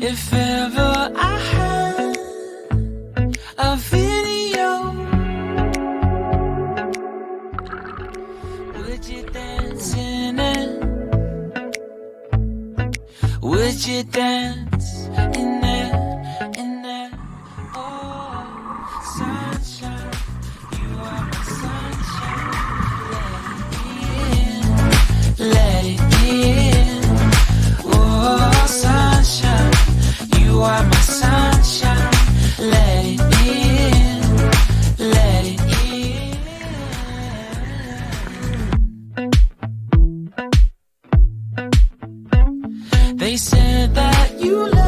If ever I had a video, would you dance in it? Would you dance in it? In it? Oh, sunshine, you are my sunshine. Let it in. Oh, sunshine, you are my sunshine. Let it in. Let it in. They said that you love